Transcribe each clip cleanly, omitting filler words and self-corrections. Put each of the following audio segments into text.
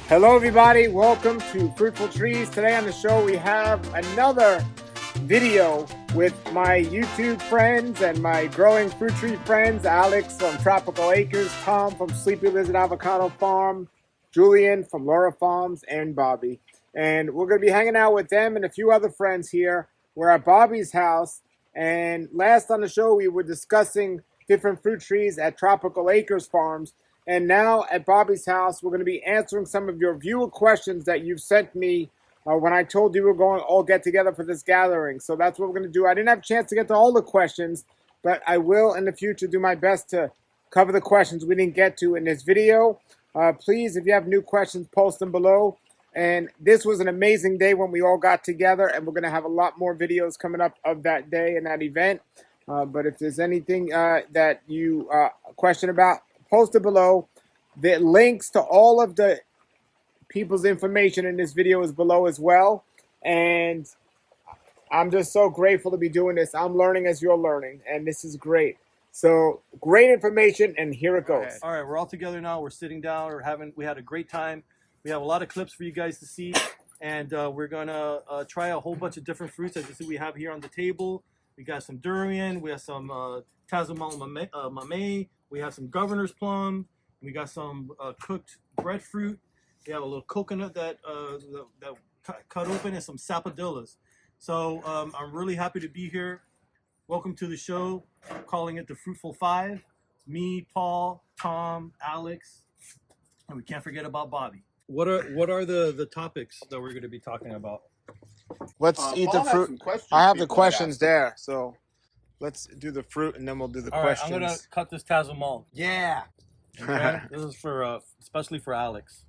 Hello, everybody. Welcome to Fruitful Trees. Today on the show, we have another video with my YouTube friends and my growing fruit tree friends, Alex from Tropical Acres, Tom from Sleepy Lizard Avocado Farm, Julian from Lara Farms, and Bobby. And we're going to be hanging out with them and a few other friends here. We're at Bobby's house. And last on the show, we were discussing different fruit trees at Tropical Acres Farms. And now at Bobby's house, we're going to be answering some of your viewer questions that you've sent me when I told you we were going to all get together for this gathering. So that's what we're going to do. I didn't have a chance to get to all the questions, but I will in the future do my best to cover the questions we didn't get to in this video. Please, if you have new questions, post them below. And this was an amazing day when we all got together, and we're going to have a lot more videos coming up of that day and that event. But if there's anything that you question about, post it below. The links to all of the people's information in this video is below as well. And I'm just so grateful to be doing this. I'm learning as you're learning, and this is great. So great information, and here it goes. All right, we're all together now. We're sitting down. We had a great time. We have a lot of clips for you guys to see, and we're gonna try a whole bunch of different fruits. As you see, we have here on the table. We got some durian. We have some Tazamal mamey. We have some governor's plum. We got some cooked breadfruit. We have a little coconut that cut open, and some sapodillas. So I'm really happy to be here. Welcome to the show. I'm calling it the Fruitful Five. It's me, Paul, Tom, Alex, and we can't forget about Bobby. What are the topics that we're going to be talking about? Let's eat the fruit. I have the questions there, so let's do the fruit and then we'll do the questions. All right, I'm going to cut this Tazamal. Yeah. Okay? This is for especially for Alex.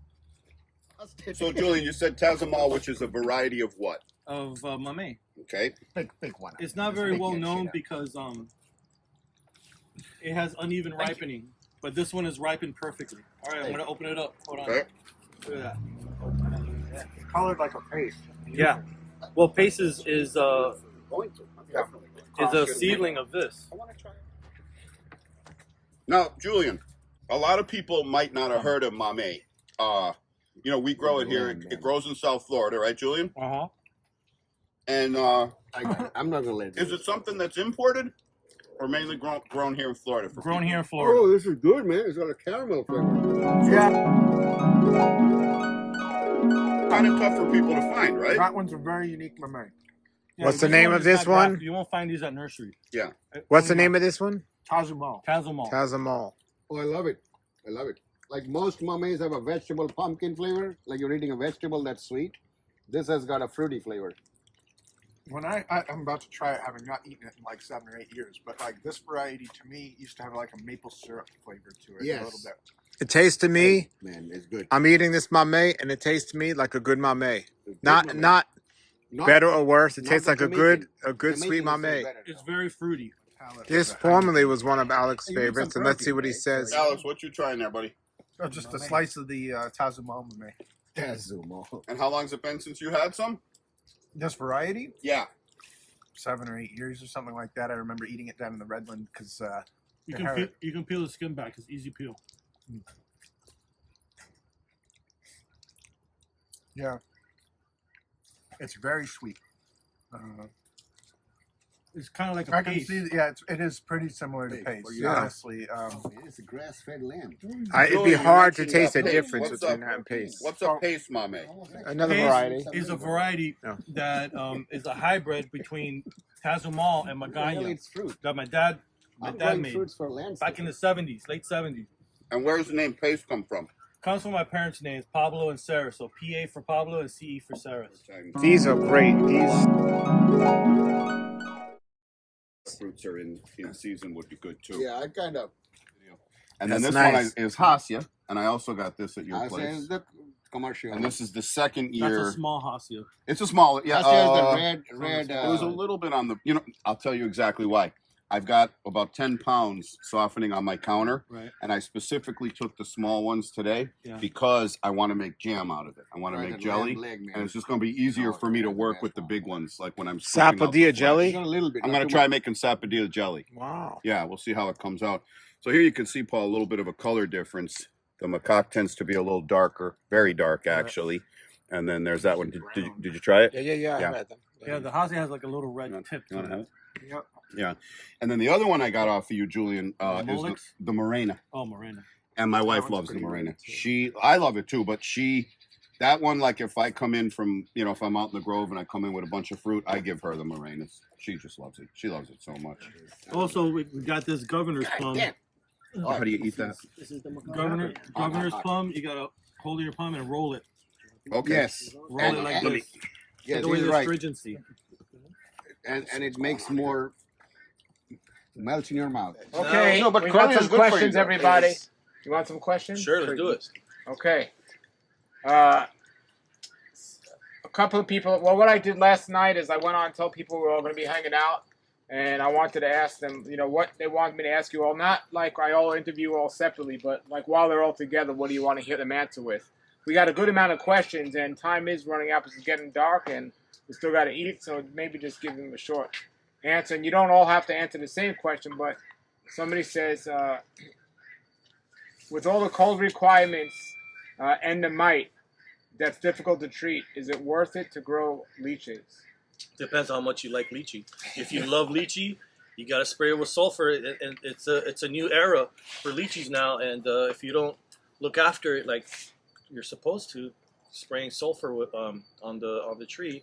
So, Julian, you said Tazamal, which is a variety of what? Of mamey. Okay. Big one. It's not very well known because it has uneven ripening, but this one is ripened perfectly. All right, I'm going to open it up. Hold on. Okay. Look at that. It's colored like a paste. Yeah. Well, pace is Going to. Definitely. a seedling of this. I want to try it. Now, Julian, a lot of people might not have heard of mamey. You know, we grow it here. It grows in South Florida, right, Julian? Uh-huh. And I'm not gonna let it. is it something that's imported or mainly grown here in Florida? Grown here in Florida. Oh, this is good, man. It's got a caramel flavor. Yeah, Kind of tough for people to find, right? That one's a very unique mamey. Yeah, What's the name of is this not one? grafted. You won't find these at nurseries. Yeah. What's the name of this one? Tazamal. Tazamal. Tazamal. Oh, I love it. I love it. Like most mameys have a vegetable pumpkin flavor, like you're eating a vegetable that's sweet. This has got a fruity flavor. When I'm about to try it, having not eaten it in like 7 or 8 years, but like this variety to me used to have like a maple syrup flavor to it Yes. a little bit. It tastes to me. Man, it's good. I'm eating this mamey, and it tastes to me like a good mamey. It's Not good mamey. not Not- better or worse. It not tastes the like a Jamaican- good sweet Jamaican is mamey. better, It's though. very fruity. Palate This of it. formerly was one of Alex's You need some favorites, and let's see what he protein, says. Alex, what you trying there, buddy? Oh, just a slice of the Tazamal mamey. Tazamal. And how long's it been since you had some? This variety, Yeah. 7 or 8 years or something like that. I remember eating it down in the Redland because You The can carrot. you can peel the skin back. It's easy peel. yeah, it's very sweet. It's kind of like I a can paste. see, yeah, it is pretty similar to Hey, paste. for you. Honestly, It's a grass-fed lamb. It'd be Julian, hard to you taste the mentioned difference paste. between that and paste. What's a paste mamey? Another Paste variety. is a variety Yeah. that is a hybrid between Tazamal and Really, Magana it's fruit. that my dad I'm growing made fruits for landscape. back in the 70s, late 70s. And where's the name paste come from? Comes from my parents' names, Pablo and Sarah. So PA for Pablo and CE for Sarah. These are great. These. Fruits are in season would be good too. Yeah, I kind of. And then That's this nice. one is Hasya, and I also got this at your I place. say the commercial. And this is the second That's year. a small Hasia. It's a small, yeah. Hasya is the red. It was a little bit on the. You know, I'll tell you exactly why. I've got about 10 pounds softening on my counter, Right. and I specifically took the small ones today Yeah. because I want to make jam out of it. I want to Right, make the jelly, lamb leg, man. and it's just going to be easier Oh, for me to that's work the with the best big one. ones, like when I'm scooping out the Sapodilla flesh. jelly? Just a little bit. I'm not going to too try much. making sapodilla jelly. Wow. Yeah, we'll see how it comes out. So here you can see, Paul, a little bit of a color difference. The macaque tends to be a little darker, very dark actually. And then there's that one. Did you try it? Yeah. Yeah. I've had them. Yeah, the Hazy has like a little red tip You want to to have it. it? Yep. Yeah. And then the other one I got off of you, Julian, is Molex? the Morena. Oh, Morena. And my wife one's loves the pretty Morena. good, too. I love it too, but that one, like if I come in from, if I'm out in the Grove and I come in with a bunch of fruit, I give her the Morenas. She just loves it. She loves it so much. Also, we got this governor's plum. Oh, how do you eat that? This is the governor's plum. You gotta hold in your palm and roll it. Okay. Yes. Roll And- it like and- this. Yes, Take away he's the right. astringency. And it makes more melt in your mouth. Okay, No, but we Korean got is some good for you, questions, though. everybody. It's- You want some questions? Sure, let's do it. Okay. A couple of people. Well, what I did last night is I went on and told people we were all going to be hanging out, and I wanted to ask them, what they wanted me to ask you all. Not like I all interview all separately, but like while they're all together, what do you want to hear them answer with? We got a good amount of questions, and time is running out because it's getting dark, and we still got to eat. So maybe just give them a short answer, and you don't all have to answer the same question. But somebody says, with all the cold requirements and the mite that's difficult to treat, is it worth it to grow lychees? Depends on how much you like lychee. If you love lychee, you got to spray it with sulfur, and it's a new era for lychees now. And if you don't look after it like you're supposed to, spraying sulfur with, on the tree,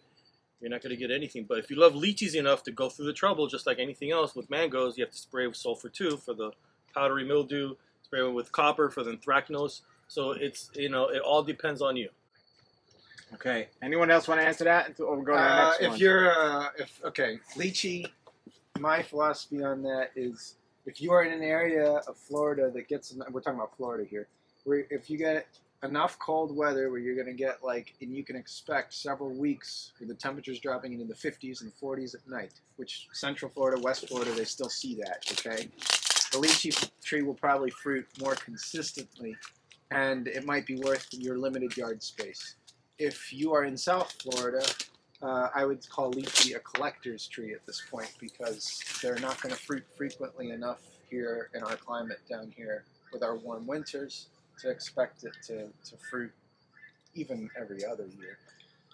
you're not going to get anything. But if you love lychees enough to go through the trouble, just like anything else with mangoes, you have to spray with sulfur too for the powdery mildew. Spray it with copper for the anthracnose. So it's it all depends on you. Okay. Anyone else want to answer that? Or we'll go to the next one. If you're, lychee, my philosophy on that is if you are in an area of Florida that gets, we're talking about Florida here, where if you get enough cold weather where you're going to get and you can expect several weeks with the temperatures dropping into the 50s and 40s at night, which Central Florida, West Florida, they still see that, okay? The lychee tree will probably fruit more consistently, and it might be worth your limited yard space. If you are in South Florida, I would call lychee a collector's tree at this point because they're not going to fruit frequently enough here in our climate down here with our warm winters to expect it to fruit even every other year.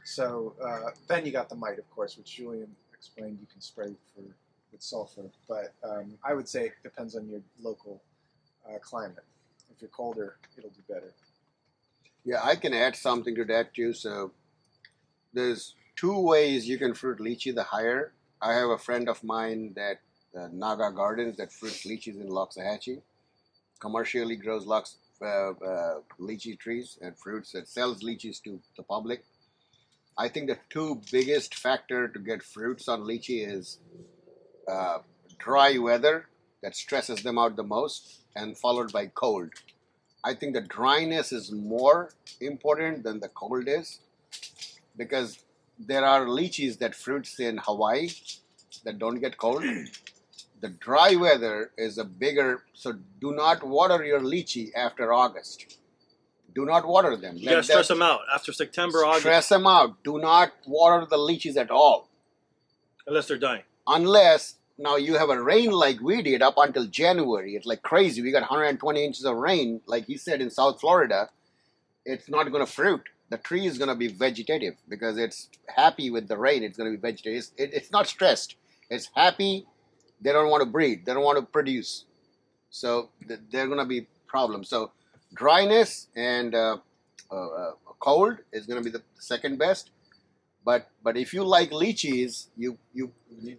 So then you got the mite, of course, which Julian explained you can spray with sulfur. But I would say it depends on your local climate. If you're colder, it'll do better. Yeah, I can add something to that too. So there's two ways you can fruit lychee the higher. I have a friend of mine that Naga Gardens that fruits lychees in Loxahatchee. Commercially grows lychee trees and fruits that sells lychees to the public. I think the two biggest factor to get fruits on lychee is dry weather that stresses them out the most, and followed by cold. I think the dryness is more important than the cold is, because there are lychees that fruits in Hawaii that don't get cold. The dry weather is a bigger, so do not water your lychee after August. Do not water them. You got to stress them out after September, August, Stress them out. Do not water the lychees at all. unless they're dying. Unless now you have a rain like we did up until January. It's like crazy. We got 120 inches of rain, like he said, in South Florida. It's not going to fruit. The tree is going to be vegetative because it's happy with the rain. It's going to be vegetative. It's not stressed. It's happy. They don't want to breed. They don't want to produce. So they're going to be problems. So dryness and cold is going to be the second best. But if you like lychees, you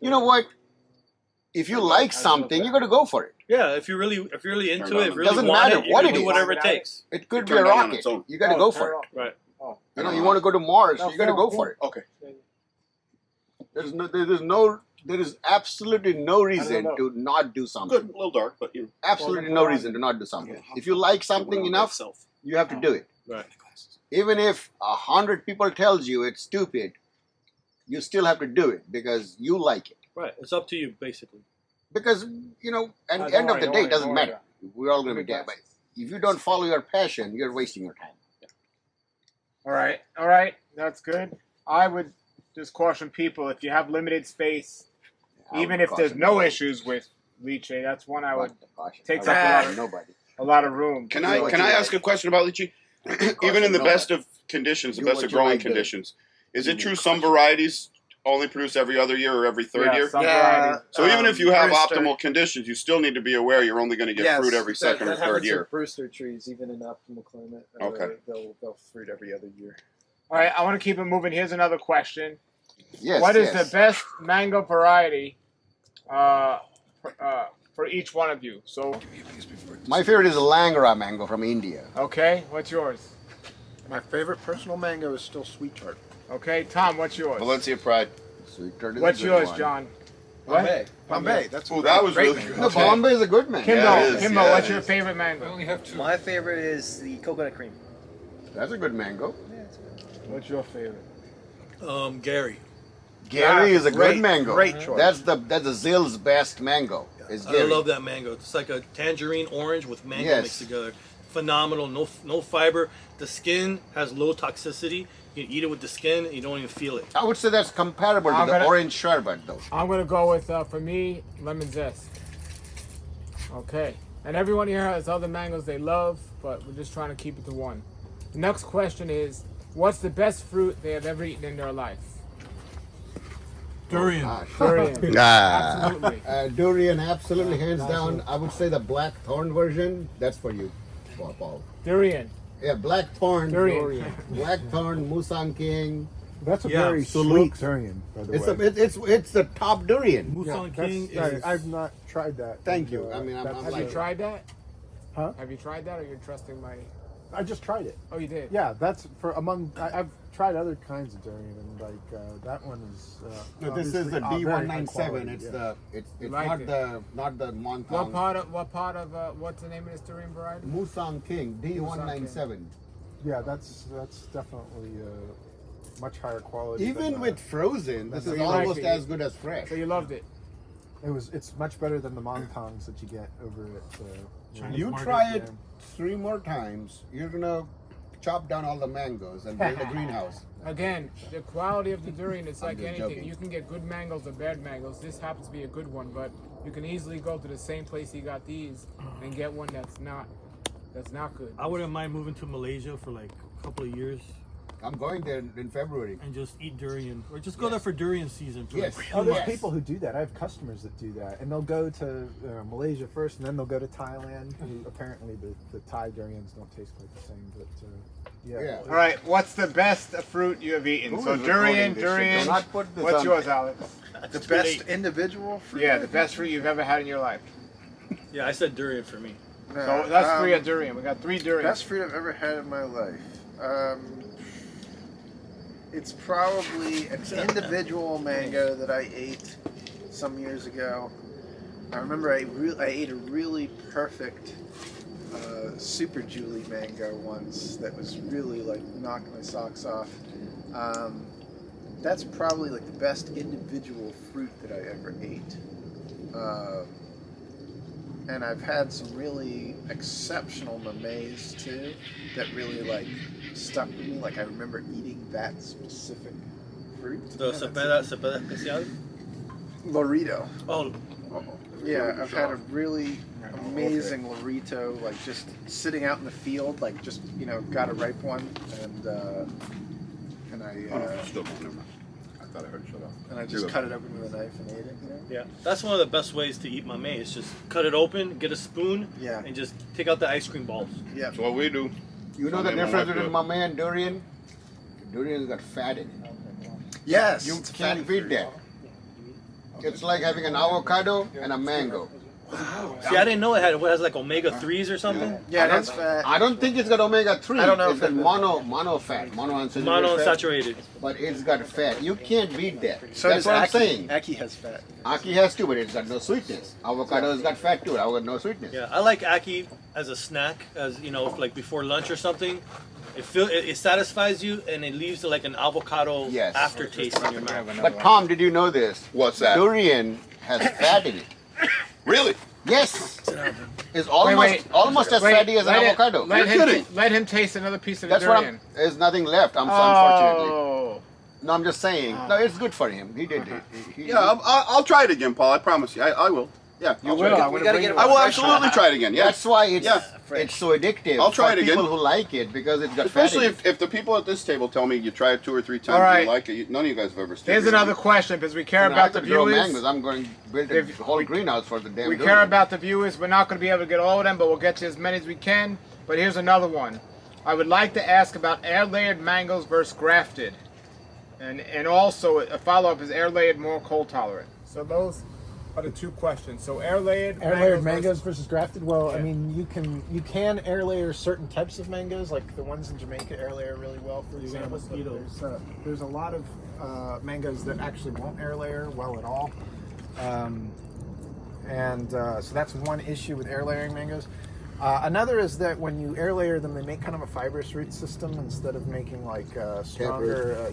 know what? If you like something, you got to go for it. Yeah, if you're really into it, if you really Doesn't want matter it, you what can it do is. whatever it takes. It could You be a turn it on rocket. its own. You got to go for it. Right. You know, you want to go to Mars, No, you got to go for it. Okay. There is absolutely no reason to not do Good, something. a little dark, but Absolutely no reason to not do something. If you like something enough, you have to do it. Right. Even if 100 people tells you it's stupid, you still have to do it because you like it. Right. It's up to you, basically. Because, at the end of the day, it doesn't matter. We're all going to be dead. But if you don't follow your passion, you're wasting your time. All right, that's good. I would just caution people, if you have limited space, even if there's no issues with lychee, that's one I would. Takes up a lot of nobody. a lot of room. Can I ask a question about lychee? Even in the best of conditions, the best of growing conditions, is it true some varieties only produce every other year or every third year? Some varieties. So even if you have Brewster. optimal conditions, you still need to be aware you're only going to get fruit every second or that third happens year. with Brewster trees, even in optimal climate. Okay. They'll fruit every other year. All right, I want to keep it moving. Here's another question. Yes. What is yes. the best mango variety for each one of you? So, My favorite is Langara mango from India. okay, what's yours? My favorite personal mango is still Sweet Tart. Okay, Tom, what's yours? Valencia Pride. Sweet Tart is What's a good yours, one. John? Bombay. Bombay. That's Oh, that was great really mango. No, Bombay is a good mango. Kimbo, Yeah, it is. Kimbo, Yeah, what's it your is. favorite I mango? only have two. My favorite is the coconut cream. That's a good mango. What's your favorite? Gary. Gary is a great- good mango. great choice. That's the Zill's best mango. Is I Gary. love that mango. It's like a tangerine orange with mango Yes. mixed together. Phenomenal. No fiber. The skin has low toxicity. You can eat it with the skin. And you don't even feel it. I would say that's comparable to I'm the gonna- orange sherbet, though. I'm going to go with, for me, lemon zest. Okay. And everyone here has other mangoes they love, but we're just trying to keep it to one. The next question is, what's the best fruit they have ever eaten in their life? Durian. Durian. Ah. Absolutely. Durian, absolutely, hands down. I would say the blackthorn version. That's for you, Paul. Durian. Yeah, blackthorn. Durian. Blackthorn, Musang King. That's a Yeah, very Salute. sweet durian, by the It's way. it's the top durian. Musang That's- King is. I've not tried that. Thank you. I mean, I'm that's- Have you like- tried that? Huh? Have you tried that, or you're trusting my? I just tried it. Oh, you did. Yeah, that's for among. I've tried other kinds of durian, and like that one is. No, this is obviously, the very high D197. quality, It's yeah. the it's like not it. the Montong. What part of what's the name of this durian variety? Musang King D197. Yeah, that's definitely much higher quality. Even than, with frozen, this So is you like almost it. as good as fresh. So you loved it. it's much better than the montongs that you get over at. Chinese You market, try it yeah. 3 more times, you're gonna chop down all the mangoes and build a greenhouse. Again, the quality of the durian, it's I'm like just anything. joking. You can get good mangoes or bad mangoes. This happens to be a good one, but you can easily go to the same place you got these and get one that's not good. I wouldn't mind moving to Malaysia for like a couple of years I'm going there in February. and just eat durian, or just go there for durian season. For Yes. like Oh, there's Yes. people who do that. I have customers that do that, and they'll go to Malaysia first, and then they'll go to Thailand. Who apparently, the Thai durians don't taste quite the same, but yeah. Yeah. All right, what's the best fruit you have eaten? Who So is recording durian. this shit? Do not put this What's on- yours, Alex? The best individual fruit. Yeah, the best fruit you've ever had in your life. Yeah, I said durian for me. So that's 3 of durian. We got 3 durian. Best fruit I've ever had in my life. It's probably an individual mango that I ate some years ago. I remember I ate a really perfect Super Julie mango once that was really like knocked my socks off. That's probably like the best individual fruit that I ever ate. And I've had some really exceptional mamets too that really like stuck with me. Like I remember eating that specific fruit. The cepeda especial. Lorito. Oh, Yeah, I've had a really amazing Lorito, like just sitting out in the field, like just got a ripe one, and I Still don't remember. I thought I heard you shut up. and I just cut it open with a knife and ate it. yeah. That's one of the best ways to eat mamey. Is just cut it open, get a spoon, Yeah. and just take out the ice cream balls. Yeah. That's what we do. You know the Some people difference like between to- mamey and durian? Durian's got fat in it. Yes. You it's a can't fatty beat fruit. that. It's like having an avocado and a mango. See, I didn't know it has like omega 3s or something. Yeah, that's fat. I don't think it's got omega-3. I don't know It's if got it- mono fat, monounsaturated fat, Monounsaturated. but it's got fat. You can't beat that. So That's does what I'm Aki. saying. Aki has fat. Aki has too, but it's got no sweetness. Avocado's got fat too. Avocado no sweetness. Yeah, I like ackee as a snack, as like before lunch or something. It satisfies you and it leaves like an avocado Yes. aftertaste in your mouth. But Tom, did you know this? What's that? Durian has fat in it. Really? Yes. It's almost as fatty as an avocado. Let him taste another piece of the That's what durian. there's nothing left. Unfortunately. Oh. No, I'm just saying. No, it's good for him. He did it. Yeah, I'll try it again, Paul. I promise you. I will. Yeah, You I'll will. try it I'm again. gonna gotta bring get you it I one. will absolutely try it again. Yeah. That's why it's Yeah. it's so addictive. I'll try for it again. people who like it because it's got Especially fat in if the people at this table tell me you try it 2 or 3 times All and right. you like it, none of you guys have ever stayed. Here's another question because we care it. about the I could grow viewers. mangoes. I'm going to build a If whole we- greenhouse for the damn We durian. care about the viewers. We're not going to be able to get all of them, but we'll get to as many as we can. But here's another one. I would like to ask about air-layered mangoes versus grafted. And also a follow-up, is air-layered more cold tolerant? So those are the two questions. So air-layered Mangoes versus grafted. Well, I mean, you can air layer certain types of mangoes, like the ones in Jamaica air layer really well. For example, but there's a lot of mangoes that actually won't air layer well at all, so that's one issue with air layering mangoes. Another is that when you air layer them, they make kind of a fibrous root system instead of making like stronger.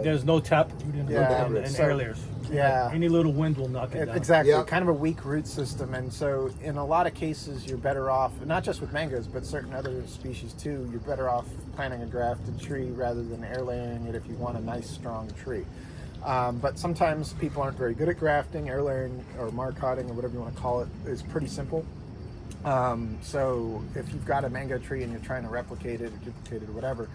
There's no tap root in air layers. Yeah. Any little wind will knock it down. Exactly, Yep. kind of a weak root system, and so in a lot of cases you're better off, not just with mangoes, but certain other species too, you're better off planting a grafted tree rather than air layering it if you want a nice strong tree. But sometimes people aren't very good at grafting. Air layering or marcotting or whatever you want to call it is pretty simple. So if you've got a mango tree and you're trying to replicate it or duplicate it or whatever,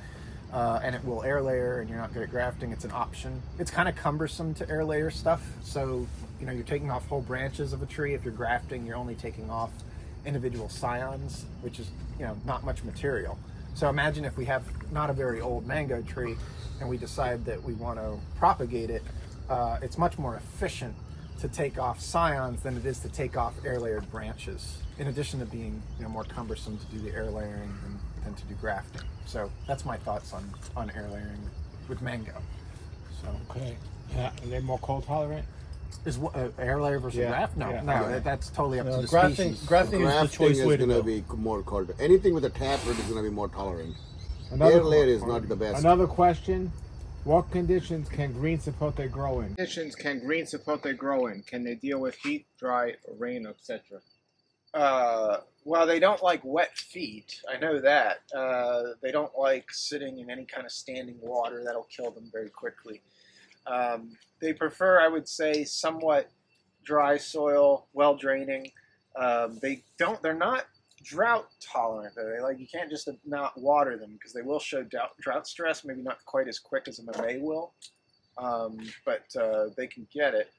and it will air layer and you're not good at grafting, it's an option. It's kind of cumbersome to air layer stuff. So, you're taking off whole branches of a tree. If you're grafting, you're only taking off individual scions, which is, not much material. So imagine if we have not a very old mango tree and we decide that we want to propagate it, it's much more efficient to take off scions than it is to take off air layered branches, in addition to being more cumbersome to do the air layering than to do grafting. So that's my thoughts on air layering with mango. So Okay. Yeah, and they're more cold tolerant? is air layer versus graft? No, that's totally up to the Grafting species. is the choice way to going to go. be more cold. Anything with a tap root is going to be more tolerant. Air layer is not the best. Another question. What conditions can green sapote grow in? Conditions can green sapote grow in? Can they deal with heat, dry, rain, etc.? Well, they don't like wet feet. I know that. They don't like sitting in any kind of standing water. That'll kill them very quickly. They prefer, I would say, somewhat dry soil, well draining. They're not drought tolerant though. You can't just not water them because they will show drought stress, maybe not quite as quick as a Mamey will, but they can get it.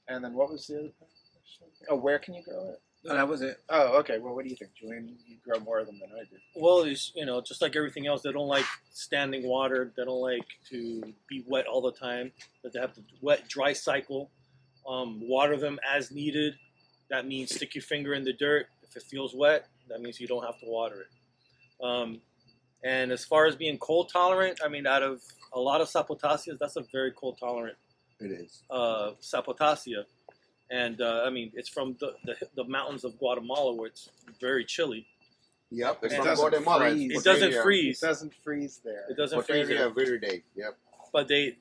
And then what was the other question? Oh, where can you grow it? No, that was it. Oh, okay. Well, what do you think, Julian? You grow more of them than I do. Well, it's, just like everything else, they don't like standing water. They don't like to be wet all the time. But they have the wet, dry cycle. Water them as needed. That means stick your finger in the dirt. If it feels wet, that means you don't have to water it. And as far as being cold tolerant, I mean, out of a lot of sapotaceas, that's a very cold tolerant It is. sapotacea. And I mean, it's from the mountains of Guatemala where it's very chilly. Yep, it's It from doesn't Guatemala. freeze. It doesn't freeze. It doesn't freeze there. It doesn't freeze. Potato every day. Yep. But they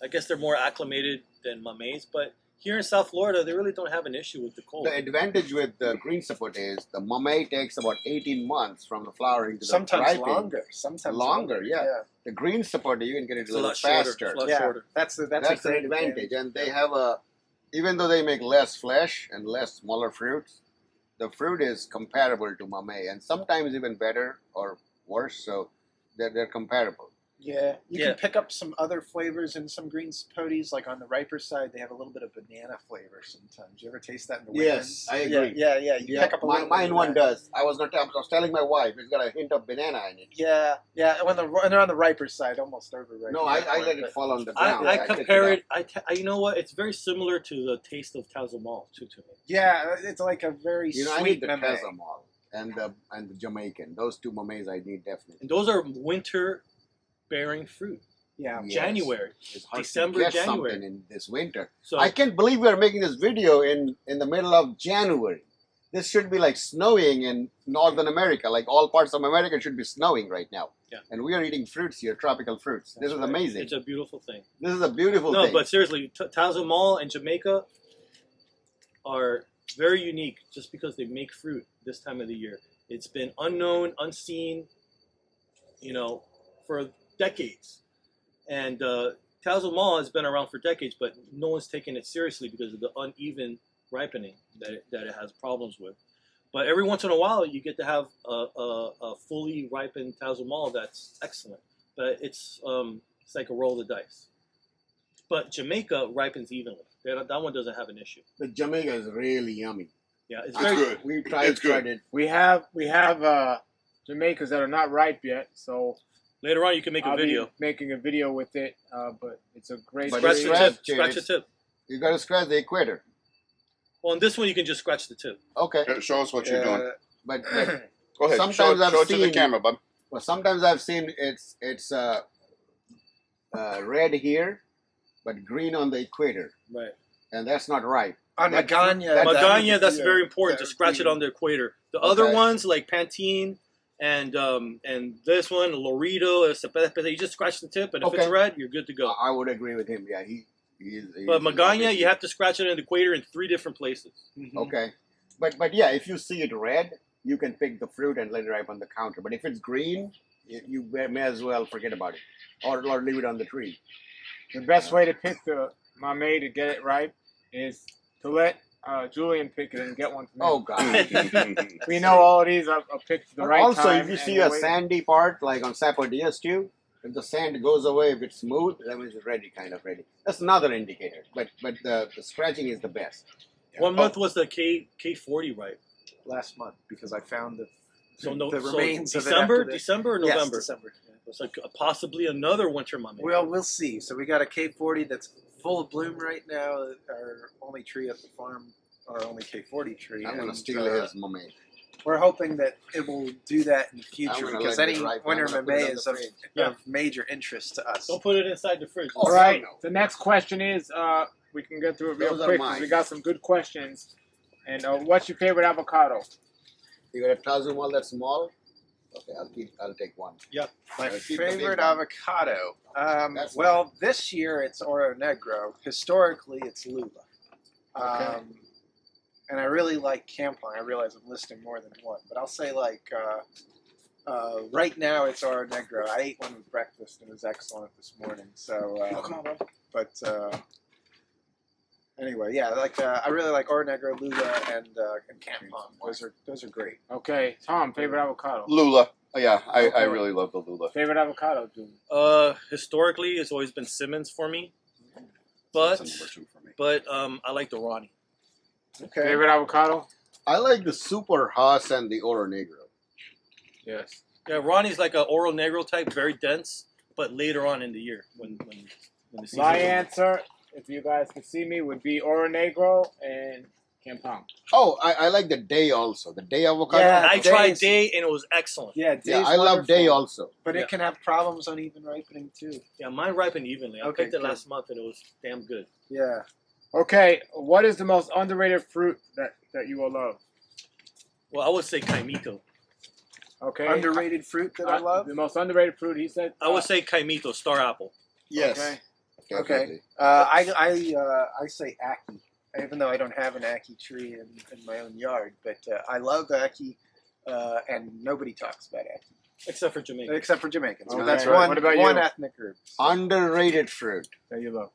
I guess they're more acclimated than Mameys. But here in South Florida, they really don't have an issue with the cold. The advantage with the green sapote is the Mamey takes about 18 months from the flowering to the Sometimes ripening. longer. Sometimes Longer, yeah. The green sapote you can get it It's a a little lot shorter. faster. It's a lot Yeah, shorter. that's That's a an great advantage, and they have even though they make less flesh and less smaller fruits, the fruit is comparable to Mamey, and sometimes even better or worse. So they're comparable. Yeah, you Yeah. can pick up some other flavors in some green sapotes. Like on the riper side, they have a little bit of banana flavor sometimes. You ever taste that in the Yes, winter? I agree. Yeah. You pick up a little bit Mine of one that. does. I was telling my wife it's got a hint of banana in it. Yeah. When they're on the riper side, almost overripe. No, I let it fall on the ground. I picked compare up. it. You know what? It's very similar to the taste of Tazomal too to me. Yeah, it's like a very You know, I sweet need the Mamey. Tazomal and the Jamaican. Those two Mameys I need definitely. And those are winter-bearing fruit. Yeah. Yes. January, It's hard December, to get January. something in this winter. So I can't believe we're making this video in the middle of January. This should be like snowing in Northern America. Like all parts of America should be snowing right now. Yeah. And we are eating fruits here, tropical fruits. This is amazing. it's a beautiful thing. This is a beautiful No, thing. but seriously, Tazomal and Jamaica are very unique just because they make fruit this time of the year. It's been unknown, unseen, for decades. And Tazomal has been around for decades, but no one's taken it seriously because of the uneven ripening that it has problems with. But every once in a while, you get to have a fully ripened Tazumal that's excellent. But it's like a roll of the dice. But Jamaica ripens evenly. That one doesn't have an issue. The Jamaica is really yummy. Yeah, it's It's very good. We It's tried good. it. We have Jamaicas that are not ripe yet, so Later on, you can make a I'll video. be making a video with it. But it's a great But Scratch it's the tree. red, tip. Scratch the James. tip. You got to scratch the equator. Well, on this one, you can just scratch the tip. Okay, Show us what you're doing. but Go ahead. sometimes I've show it to the seen- camera, bud. well, sometimes I've seen it's red here, but green on the equator, Right. and that's not right. On That- Magana, that- Magana, that's yeah, very important that to scratch would it on the equator. The other Okay. ones like Pantene and this one Lorito, Cepeda, you just scratch the tip, and if it's Okay. red, you're good to go. I would agree with him. Yeah, he is. But Magana, you have to scratch it on the equator in 3 different places. Okay, but yeah, if you see it red, you can pick the fruit and let it ripe on the counter. But if it's green, you may as well forget about it, or leave it on the tree. The best way to pick the mamey to get it ripe is to let Julian pick it and get one from him. Oh God. We know all of these are picked the right also, time. if you and see the a way- sandy part like on Sapodias too, if the sand goes away, if it's smooth, that means it's ready, kind of ready. That's another indicator. But the scratching is the best. One month was the K40 ripe. last month because I found the So remains of it December, after the- December or Yes, November? December. It's like possibly another winter mummy. Well, we'll see. So we got a K40 that's full of bloom right now. Our only tree at the farm, our only K40 tree. I'm gonna and, steal his mamey. We're hoping that it will do that in the future gonna because let any it ripe. winter I'm gonna put it mamey on is the of, fridge. Yeah. of major interest to us. Don't put it inside the fridge. Oh, All right. no. The next question is, we can get through it real Those are quick 'cause mine. we got some good questions. And what's your favorite avocado? You got a Tazumal that's small? Okay, I'll take one. My Keep the big favorite one. avocado. That's Well, this year it's Oro Negro. Historically, it's Lula. Okay. And I really like Campline. I realize I'm listing more than one, but I'll say like right now it's Oro Negro. I ate one with breakfast and it was excellent this morning. So, come on, bro. but anyway, yeah, like I really like Oro Negro, Lula, and Campline. Those are great. Okay, Tom, favorite avocado. Lula. Oh, yeah, I Okay. really love the Lula. Favorite avocado, dude. Historically, it's always been Simmons for me, but That's number 2 for me. I like the Ronnie. Okay. Favorite avocado? I like the Super Haas and the Oro Negro. Yes. Yeah, Ronnie's like a Oro Negro type, very dense, but later on in the year when the season. My answer, if you guys could see me, would be Oro Negro and Campong. Oh, I like the Day also. The Day avocado. Yeah, I tried Days. Day and it was excellent. Yeah, Yeah, Day's I love wonderful, Day also. but Yeah. it can have problems on even ripening too. Yeah, mine ripened evenly. I Okay, picked it good. last month and it was damn good. Yeah. Okay, what is the most underrated fruit that you will love? Well, I would say Caimito. Okay. Underrated fruit that I love. The most underrated fruit, he said. I would say Caimito, star apple. Yes. Okay. Definitely. I say Aki, even though I don't have an Aki tree in my own yard, but I love Aki, and nobody talks about Aki Except for Jamaica. except for Jamaicans. Okay. That's What one about one you? ethnic group. Underrated fruit. That you love.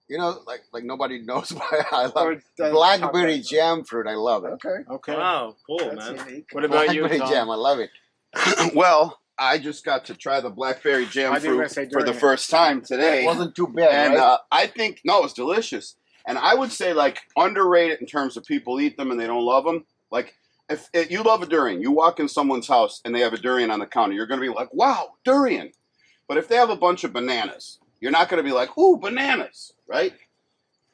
You know, like nobody knows why I love Or it. doesn't Blackberry talk jam fruit. I love it. about it. Okay, Okay. Wow, cool, that's man. unique. What about you, Blackberry Tom? jam. I love it. Well, I just got to try the blackberry jam I think we're fruit gonna say for the durian. first time today. It wasn't too bad, And right? I think, no, it's delicious. And I would say, like, underrated in terms of people eat them and they don't love them. Like, if you love a durian, you walk in someone's house and they have a durian on the counter, you're going to be like, wow, durian. But if they have a bunch of bananas, you're not going to be like, ooh, bananas, right?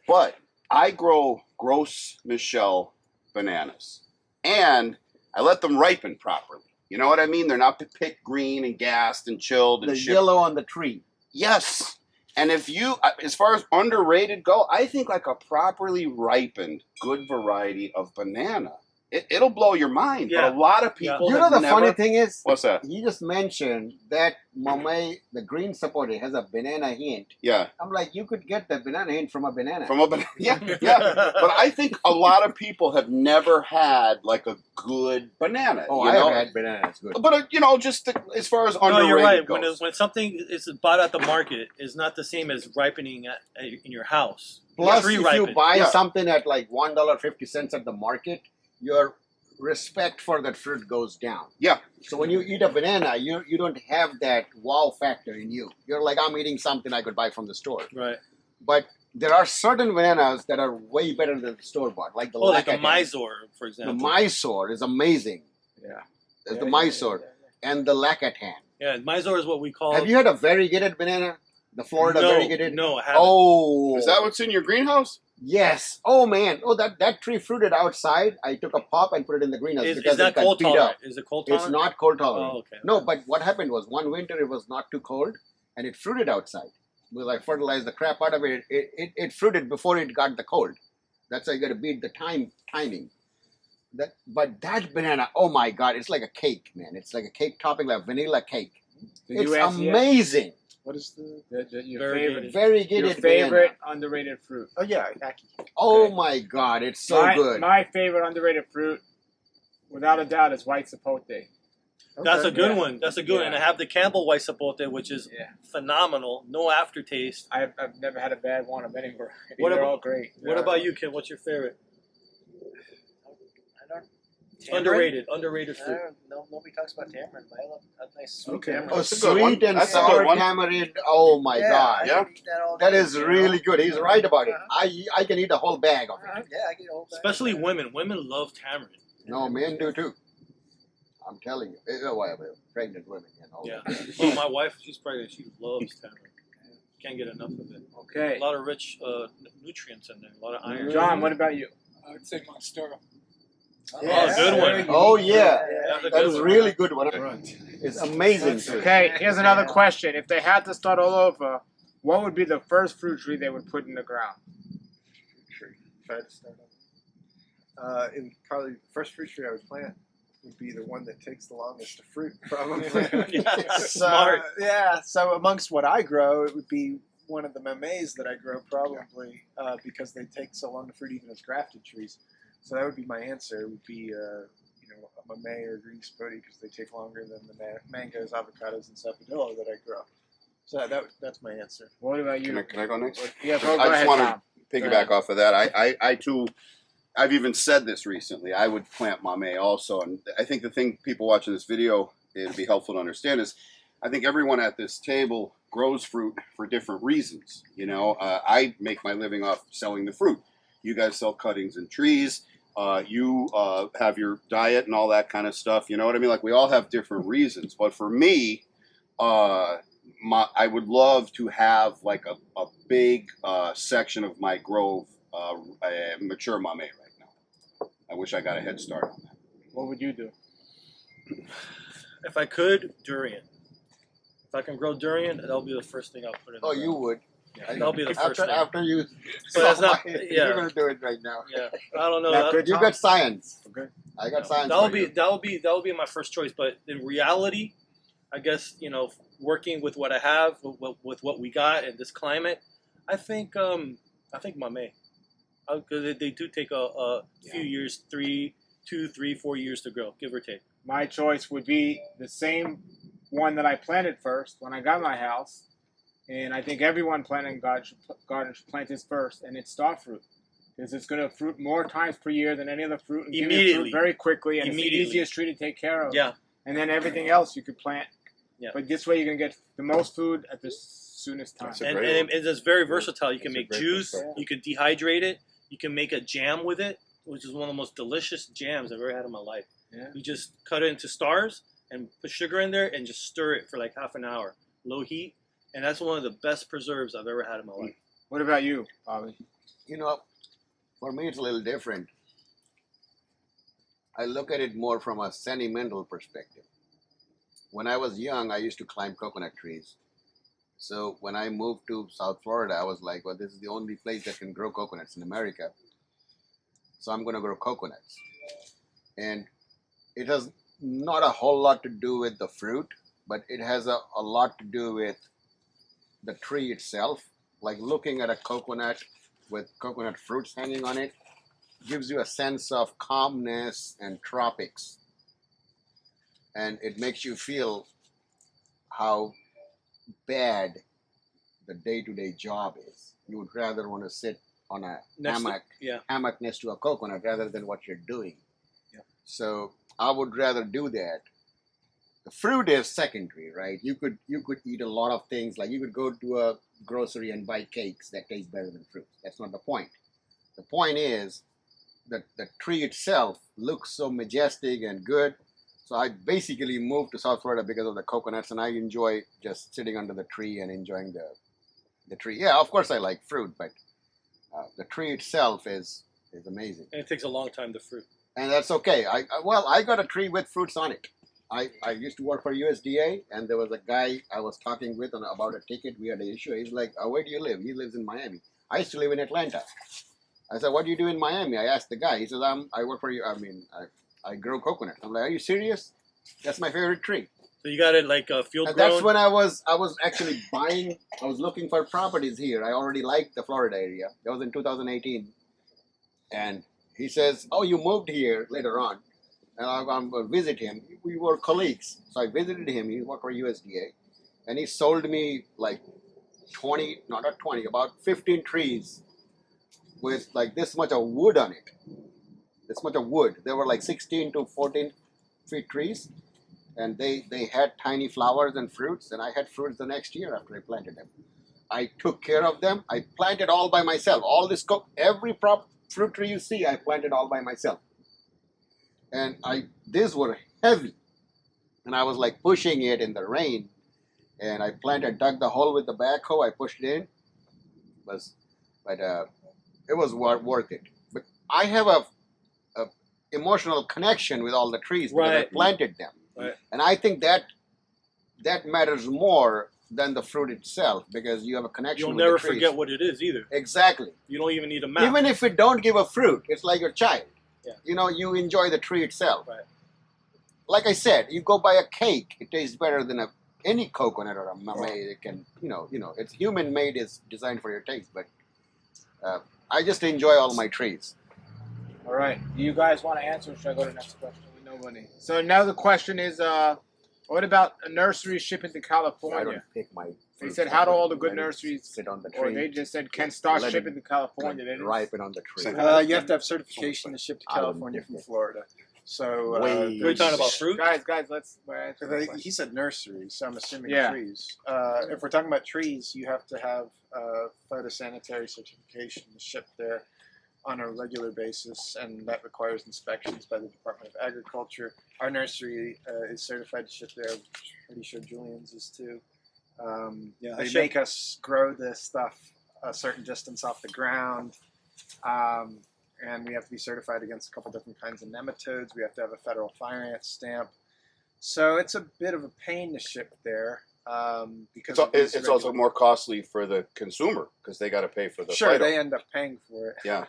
But I grow Gros Michel bananas. And I let them ripen properly. You know what I mean? They're not picked green and gassed and chilled and The shit. yellow on the tree. Yes. And if you, as far as underrated go, I think like a properly ripened, good variety of banana, it'll blow your mind. Yeah. But a lot of people You know have the never, funny thing is, What's that? you just mentioned that mamey, the green sapote, has a banana hint. Yeah. I'm like, you could get the banana hint from a banana. From a banana. Yeah, yeah. But I think a lot of people have never had like a good banana. oh, you I know? have had banana. It's good. But, you know, just as far as underrated No, you're right. goes. When something is bought at the market, is not the same as ripening in your house. Plus, tree if you ripened. buy Yeah. something at like $1.50 at the market, your respect for that fruit goes down. Yeah. So when you eat a banana, you don't have that wow factor in you. You're like, I'm eating something I could buy from the store. Right. But there are certain bananas that are way better than the store bought, like the Like the Lacatan. Mysore, for The example. Mysore is amazing. Yeah. There's the Mysore and the Lacatan. Yeah, Mysore is what we call. Have you had a variegated banana? The Florida no, variegated? No, I haven't. Oh. Is that what's in your greenhouse? Yes. Oh man. Oh, that tree fruited outside. I took a pop and put it in the greenhouse Is because that it got cold beat tolerant? up. Is it cold It's tolerant? not cold tolerant. Oh, okay. No, but what happened was one winter it was not too cold and it fruited outside. Because I fertilized the crap out of it. It fruited before it got the cold. That's how you got to beat the timing. But that banana, oh my God, it's like a cake, man. It's like a cake topping, like vanilla cake. Did It's you answer yet? amazing. What is the? Your Variegated. favorite, Variegated your favorite banana. underrated fruit. Oh yeah, Aki. Oh Okay. my God, it's so good. My favorite underrated fruit, without a doubt, is white sapote. That's a good Yeah. one. That's a good one. Yeah. And I have the Campbell White Sapote, which is Yeah. phenomenal. No aftertaste. I've never had a bad one of any variety. What They're about- all great. What about you, Kim? What's your favorite? I don't. Underrated I fruit. don't know. Nobody talks about tamarind. But I love a nice sweet Okay. tamarind. Oh, That's a good one. sweet and That's a sour good one. tamarind. Oh my yeah, God. I Yeah. could eat that all That day, is you know? really good. He's right about it. Uh-huh. I can eat a whole bag of it. Yeah, I can eat a whole bag. Especially women. Women love tamarind. No, men do too. I'm telling you. Well, pregnant women, you know. Yeah. Oh, my wife, she's pregnant. She loves tamarind. Can't get enough of it. Okay. A lot of rich nutrients in there. A lot of iron. John, what about you? I would say Monstera. Oh, good one. Oh yeah, That's a that good is one. really good one. Right. It's amazing. Too. Okay, here's another question. If they had to start all over, what would be the first fruit tree they would put in the ground? If I had to start and probably the first fruit tree I would plant would be the one that takes the longest to fruit, probably. Yeah, So, smart. yeah. So amongst what I grow, it would be one of the mameys that I grow, probably because they take so long to fruit, even as grafted trees. So that would be my answer. It would be a mamey or green sapote because they take longer than the mangoes, avocados, and sapodillo that I grow. So that's my answer. What about you? Can I go next? Yeah, go I just ahead, want Tom. to piggyback off of that. I too, I've even said this recently. I would plant mamey also, and I think the thing people watching this video, it'd be helpful to understand is, I think everyone at this table grows fruit for different reasons. You know, I make my living off selling the fruit. You guys sell cuttings and trees. You have your diet and all that kind of stuff. You know what I mean? Like we all have different reasons. But for me, I would love to have like a big section of my grove mature mamey right now. I wish I got a head start on that. What would you do? If I could, durian. If I can grow durian, that'll be the first thing I'll put in. Oh, the you ground. would. Yeah, that'll be the first thing. After you. But that's not. You're Yeah, gonna do it right now. yeah. I don't know. Not That, good. You got science. Okay. I got science. that'll for be you. that'll be my first choice. But in reality, I guess working with what I have, with what we got in this climate, I think mamey. Because they do take a few years, 2, 3, 4 years to grow, give or take. My choice would be the same one that I planted first when I got my house. And I think everyone planting garden should plant this first, and it's star fruit. Because it's going to fruit more times per year than any other fruit. And give you Immediately. fruit very quickly, and it's the Immediately. easiest tree to take care of. Yeah. And then everything else you could plant. Yeah. But this way you're going to get the most food at the soonest time. That's a And great one. it's very versatile. You can That's a make great juice. perspective. You can dehydrate it. You can make a jam with it, which is one of the most delicious jams I've ever had in my life. Yeah. You just cut it into stars and put sugar in there and just stir it for like half an hour, low heat, and that's one of the best preserves I've ever had in my life. What about you, Bobby? You know, for me it's a little different. I look at it more from a sentimental perspective. When I was young, I used to climb coconut trees. So when I moved to South Florida, I was like, well, this is the only place that can grow coconuts in America. So I'm going to grow coconuts. And it has not a whole lot to do with the fruit, but it has a lot to do with the tree itself. Like looking at a coconut with coconut fruits hanging on it gives you a sense of calmness and tropics. And it makes you feel how bad the day-to-day job is. You would rather want to sit on a Next to- hammock, yeah. hammock next to a coconut rather than what you're doing. Yeah. So I would rather do that. The fruit is secondary, right? You could eat a lot of things. Like you could go to a grocery and buy cakes that taste better than fruit. That's not the point. The point is that the tree itself looks so majestic and good. So I basically moved to South Florida because of the coconuts, and I enjoy just sitting under the tree and enjoying the tree. Yeah, of course I like fruit, but the tree itself is amazing, And it takes a long time to fruit. and that's okay. I got a tree with fruits on it. I used to work for USDA, and there was a guy I was talking with about a ticket. We had an issue. He's like, "Where do you live?" He lives in Miami. I used to live in Atlanta. I said, "What do you do in Miami?" I asked the guy. He says, I work for you. I grow coconut." I'm like, "Are you serious? That's my favorite tree." So you got it like field And grown. that's when I was actually buying. I was looking for properties here. I already liked the Florida area. That was in 2018. And he says, "Oh, you moved here later on." And I'm going to visit him. We were colleagues. So I visited him. He worked for USDA. And he sold me like 20, no, not 20, about 15 trees with like this much of wood on it. This much of wood. They were like 16 to 14 feet trees. And they had tiny flowers and fruits. And I had fruits the next year after I planted them. I took care of them. I planted all by myself. All this, every fruit tree you see, I planted all by myself. And these were heavy. And I was like pushing it in the rain. And I dug the hole with the backhoe. I pushed it in. But it was worth it. But I have a emotional connection with all the trees because I planted them. Right. And I think that matters more than the fruit itself because you have a connection You'll with never the trees. forget what it is either. Exactly. You don't even need a map. Even if it don't give a fruit, it's like your child. Yeah. You know, you enjoy the tree itself. Right. Like I said, you go buy a cake, it tastes better than any coconut or a mamey. It can, it's human made, is designed for your taste. But I just enjoy all my trees. All right. Do you guys want to answer, or should I go to the next question? Nobody. So now the question is, what about a nursery shipping to I California? don't pick my They fruits. said, how do all the good Let it nurseries, sit on the or tree? they just said, can start Let it shipping to California? They didn't- ripen on the tree. You have to have certification to ship to I wouldn't California do from that. Florida. So Way- We're talking about fruit. Guys, let's answer the question. he said nurseries, so I'm assuming Yeah. trees. If we're talking about trees, you have to have phytosanitary certification to ship there on a regular basis, and that requires inspections by the Department of Agriculture. Our nursery is certified to ship there. I'm pretty sure Julian's is too. Yeah, I They ship- make us grow this stuff a certain distance off the ground. And we have to be certified against a couple different kinds of nematodes. We have to have a federal fire ant stamp. So it's a bit of a pain to ship there because of these It's also regula- more costly for the consumer because they got to pay for the Sure, phyto. they end up paying for it. Yeah.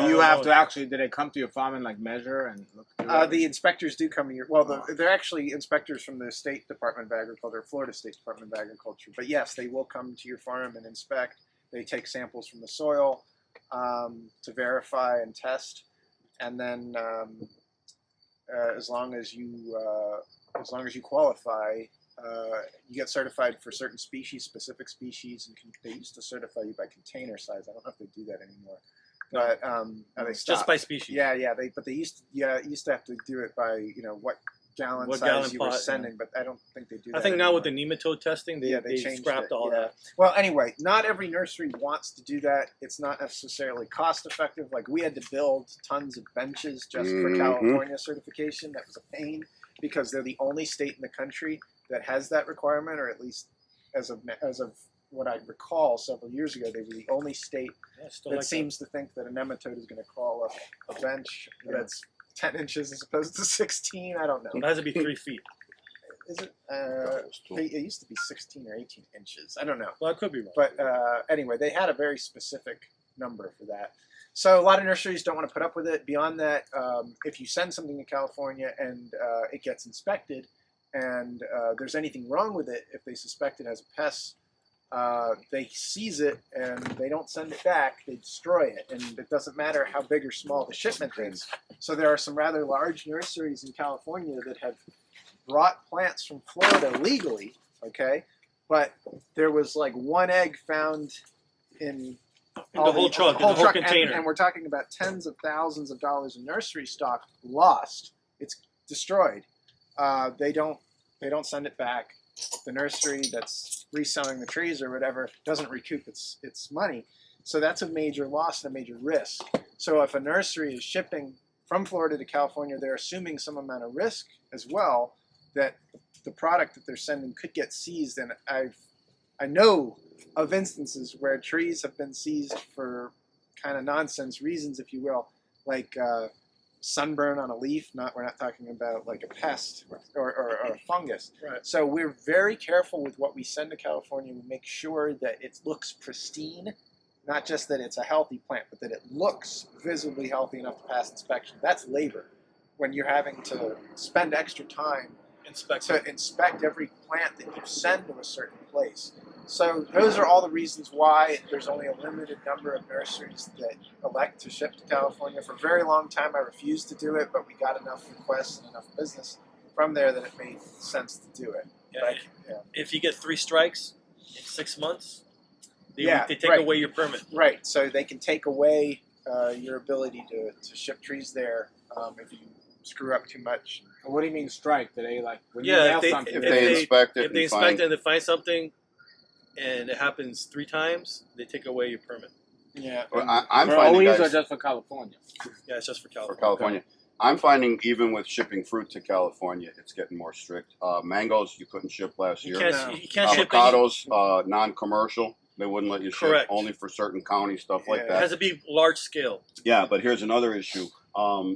You have to actually, did they come to your farm and like measure and look through it? The inspectors do come here. Well, they're actually inspectors from the State Department of Agriculture, Florida State Department of Agriculture. But yes, they will come to your farm and inspect. They take samples from the soil to verify and test, and then as long as you qualify, you get certified for certain species, specific species, and they used to certify you by container size. I don't know if they do that anymore. But they Just stopped. by species. Yeah. They used to have to do it by what gallon What size gallon you pot, were yeah. sending, but I don't think they do that. I think now with the anymore. nematode testing, they changed scrapped it, all yeah. that. Well, anyway, not every nursery wants to do that. It's not necessarily cost effective. Like we had to build tons of benches just for Mhm. California certification. That was a pain because they're the only state in the country that has that requirement, or at least as of what I recall several years ago, they were the only state Yeah, still that like seems to think that a nematode is going to crawl up a bench that's 10 inches as opposed to 16. I don't know. It has to be 3 feet. Is it? Those two. It used to be 16 or 18 inches. I don't know. Well, I could be wrong. But anyway, they had a very specific number for that. So a lot of nurseries don't want to put up with it. Beyond that, if you send something to California and it gets inspected and there's anything wrong with it, if they suspect it has a pest, they seize it and they don't send it back. They destroy it. And it doesn't matter how big or small the shipment is. So there are some rather large nurseries in California that have brought plants from Florida legally, okay? But there was like one egg found in In the whole truck, in the whole container. And we're talking about tens of thousands of dollars in nursery stock lost. It's destroyed. They don't send it back. The nursery that's reselling the trees or whatever doesn't recoup its money. So that's a major loss and a major risk. So if a nursery is shipping from Florida to California, they're assuming some amount of risk as well that the product that they're sending could get seized. And I know of instances where trees have been seized for kind of nonsense reasons, if you will, like sunburn on a leaf. We're not talking about like a pest or a fungus. Right. So we're very careful with what we send to California. We make sure that it looks pristine, not just that it's a healthy plant, but that it looks visibly healthy enough to pass inspection. That's labor. When you're having to spend extra time to inspect every plant that you send to a certain place. So those are all the reasons why there's only a limited number of nurseries that elect to ship to California. For a very long time, I refused to do it, but we got enough requests and enough business from there that it made sense to do it. Yeah, if you get 3 strikes in 6 months, they take away your permit. Right, so they can take away your ability to ship trees there if you screw up too much. What do you mean strike? Do they like when you Yeah, nail if something? If they inspect it if they and inspect find- it and they find something, and it happens 3 times, they take away your permit. Yeah. Well, I'm For finding, always or guys, just for California? Yeah, it's just for for California. California. I'm finding even with shipping fruit to California, it's getting more strict. Mangoes you couldn't ship last You year. can't ship any. Avocados, non-commercial. They wouldn't let you ship, Correct. only for certain counties, stuff like It that. has to be large scale. Yeah, but here's another issue.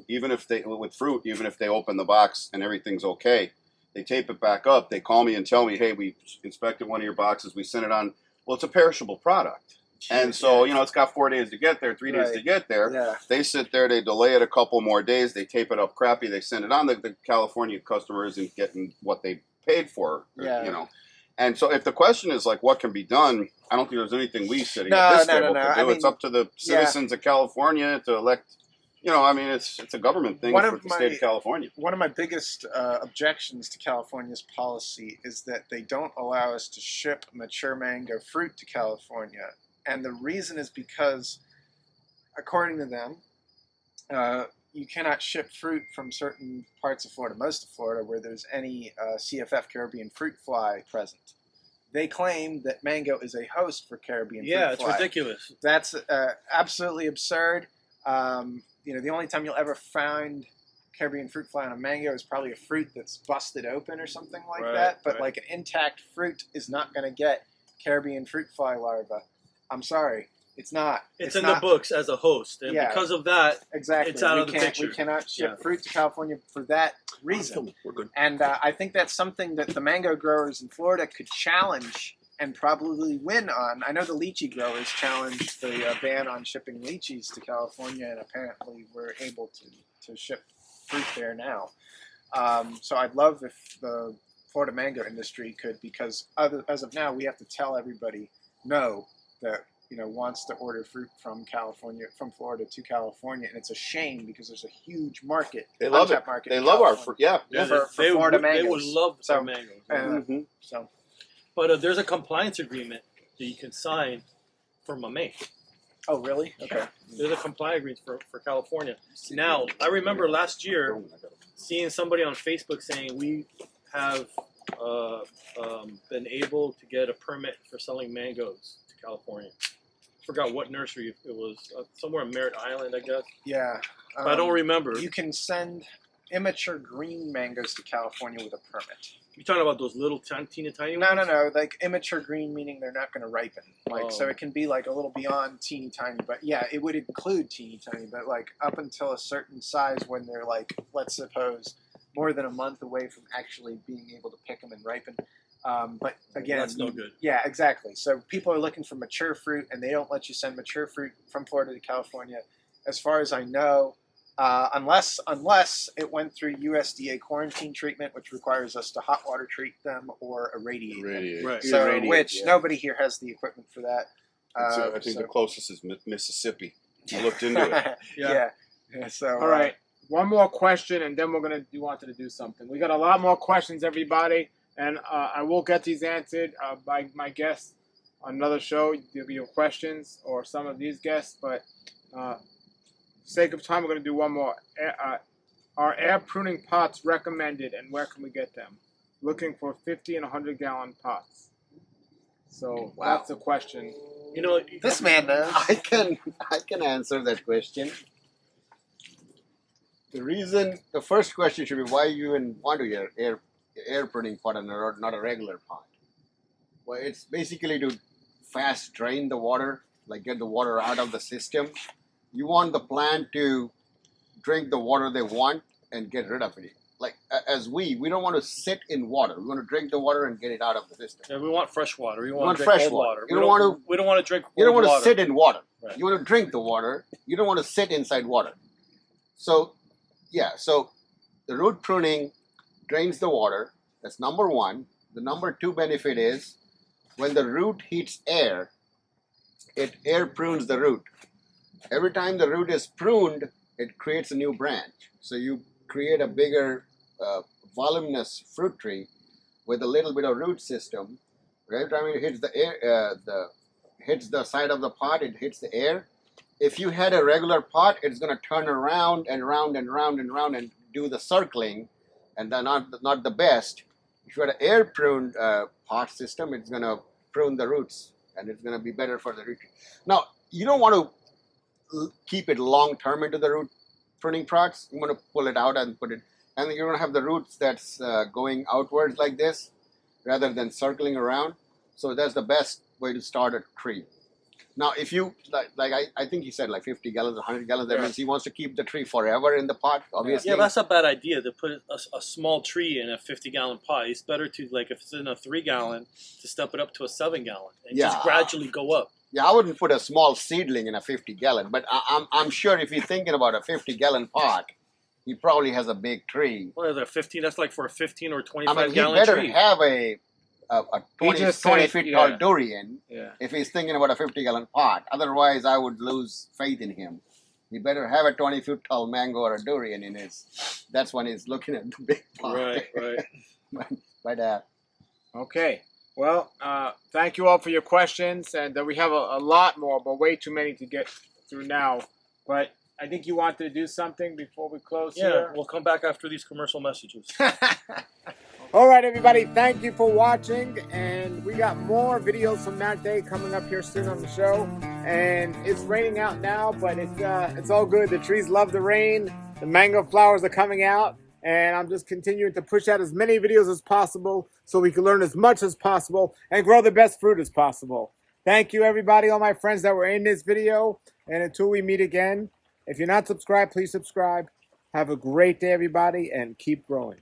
Even if they with fruit, even if they open the box and everything's okay, they tape it back up. They call me and tell me, "Hey, we inspected one of your boxes. We sent it on." Well, it's a perishable product, and so it's got 4 days to get there, 3 days to get there. Yeah. They sit there, they delay it a couple more days, they tape it up crappy, they send it on. The California customer isn't getting what they paid for, And so if the question is like what can be done, I don't think there's anything we sitting at this table can do. It's up to the citizens of California to elect. It's a government thing for the state of California. One of my biggest objections to California's policy is that they don't allow us to ship mature mango fruit to California. And the reason is because, according to them, you cannot ship fruit from certain parts of Florida, most of Florida, where there's any CFF Caribbean fruit fly present. They claim that mango is a host for Caribbean fruit fly. Yeah, it's ridiculous. That's absolutely absurd. The only time you'll ever find Caribbean fruit fly on a mango is probably a fruit that's busted open or something like that. But like an intact fruit is not going to get Caribbean fruit fly larva. I'm sorry, it's not. It's in the books as a host, and because of that, exactly, it's out of the picture. We cannot ship fruit to California for that reason. We're good. And I think that's something that the mango growers in Florida could challenge and probably win on. I know the lychee growers challenged the ban on shipping lychees to California, and apparently we're able to ship fruit there now. So I'd love if the Florida mango industry could, because as of now, we have to tell everybody no that wants to order fruit from California, from Florida to California, and it's a shame because there's a huge market. They love it. Market They love our fruit. Yeah, for Florida mangoes. They would love our mangoes. But there's a compliance agreement that you can sign for Mamey. Oh, really? Okay. There's a compliance agreement for California. Now, I remember last year seeing somebody on Facebook saying we have been able to get a permit for selling mangoes to California. Forgot what nursery it was. Somewhere in Merritt Island, I guess. Yeah. I don't remember. You can send immature green mangoes to California with a permit. You're talking about those little teeny tiny No, ones? no. Like immature green, meaning they're not going to ripen. So it can be like a little beyond teeny tiny. But yeah, it would include teeny tiny. But like up until a certain size, when they're like, let's suppose, more than a month away from actually being able to pick them and ripen. But again, that's no good. Yeah, exactly. So people are looking for mature fruit, and they don't let you send mature fruit from Florida to California, as far as I know, unless it went through USDA quarantine treatment, which requires us to hot water treat them or irradiate them. Right. So, Irradiate, nobody here has the equipment for that. I think the closest is Mississippi. I looked into it. Yeah. So all right, one more question, and then you wanted to do something. We got a lot more questions, everybody. And I will get these answered by my guests on another show. There'll be your questions or some of these guests, but for sake of time, we're going to do one more. Are air pruning pots recommended, and where can we get them? Looking for 50 and 100-gallon pots. So that's the question. You know, This man knows. I can answer that question. The first question should be why you even want to air pruning pot and not a regular pot. Well, it's basically to fast drain the water, like get the water out of the system. You want the plant to drink the water they want and get rid of it. Like we don't want to sit in water. We want to drink the water and get it out of the system. yeah, we want fresh water. We want fresh cold water. We don't want to drink cold You don't want to water. sit in water. Right. You want to drink the water. You don't want to sit inside water. So, yeah. So, the root pruning drains the water. That's number one. The number two benefit is when the root hits air, it air prunes the root. Every time the root is pruned, it creates a new branch. So you create a bigger, voluminous fruit tree with a little bit of root system. Every time it hits the air, hits the side of the pot, it hits the air. If you had a regular pot, it's going to turn around and round and round and round and do the circling, and then not the best. If you had an air pruned pot system, it's going to prune the roots, and it's going to be better for the root. Now, you don't want to keep it long term into the root pruning pots. You want to pull it out and put it, and you're going to have the roots that's going outwards like this, rather than circling around. So that's the best way to start a tree. Now, if you, I think he said like 50 gallons, 100 gallons, that means he wants to keep the tree forever in the pot, obviously. Yeah, that's a bad idea to put a small tree in a 50-gallon pot. It's better to, like, if it's in a 3-gallon, to step it up to a 7-gallon and just gradually go up. Yeah, I wouldn't put a small seedling in a 50-gallon, but I'm sure if you're thinking about a 50-gallon pot, he probably has a big tree. What is that, 15? That's like for a 15 or I mean, 25-gallon he better tree. have a 20 feet tall durian if he's thinking about a 50-gallon pot. Otherwise, I would lose faith in him. He better have a 20-foot tall mango or a durian in his. That's when he's looking at the big pot. Right. But Okay. Well, thank you all for your questions, and we have a lot more, but way too many to get through now. But I think you wanted to do something before we close here. We'll come back after these commercial messages. All right, everybody, thank you for watching, and we got more videos from that day coming up here soon on the show. And it's raining out now, but it's all good. The trees love the rain. The mango flowers are coming out, and I'm just continuing to push out as many videos as possible so we can learn as much as possible and grow the best fruit as possible. Thank you, everybody, all my friends that were in this video, and until we meet again, if you're not subscribed, please subscribe. Have a great day, everybody, and keep growing.